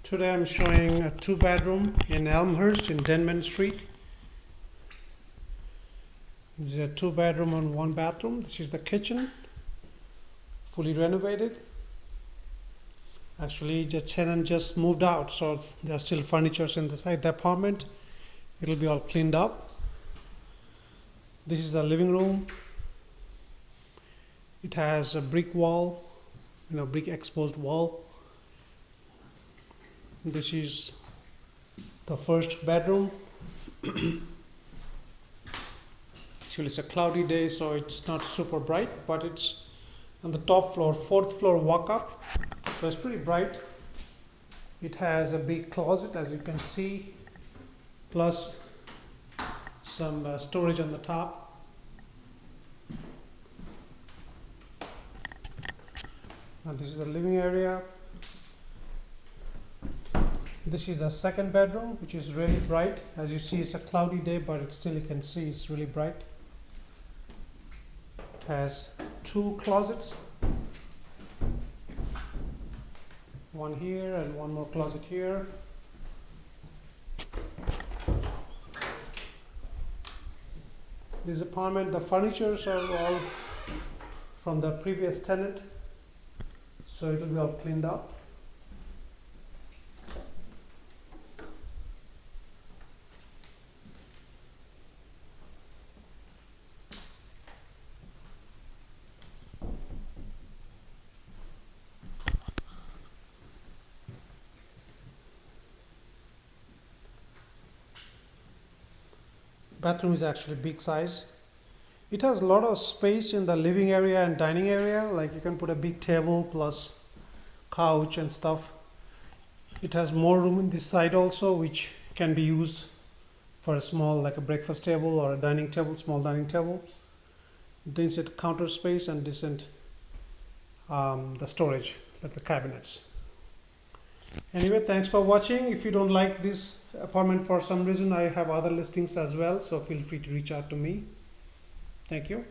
Today I'm showing a 2-bedroom in Elmhurst in Denman Street. This is a 2-bedroom and 1 bathroom. This is the kitchen, fully renovated. Actually, the tenant just moved out, so there are still furniture inside the apartment. It'll be all cleaned up. This is the living room. It has a brick wall, brick exposed wall. This is the first bedroom. Actually, it's a cloudy day, so it's not super bright, but it's on the top floor, 4th floor WALKUP, so it's pretty bright. It has a big closet, as you can see, plus some storage on the top. Now this is the living area. This is a 2nd bedroom, which is really bright. As you see, it's a cloudy day, but it's still, you can see it's really bright. It has 2 closets, one here and one more closet here. This apartment, the furniture are all from the previous tenant, so it will be all cleaned up. Bathroom is actually big size. It has a lot of space in the living area and dining area, like you can put a big table plus couch and stuff. It has more room in this side also, which can be used for a small, like a breakfast table or a dining table, small dining table. Decent counter space and decent the storage, like the cabinets. Anyway, thanks for watching. If you don't like this apartment for some reason, I have other listings as well, so feel free to reach out to me. Thank you.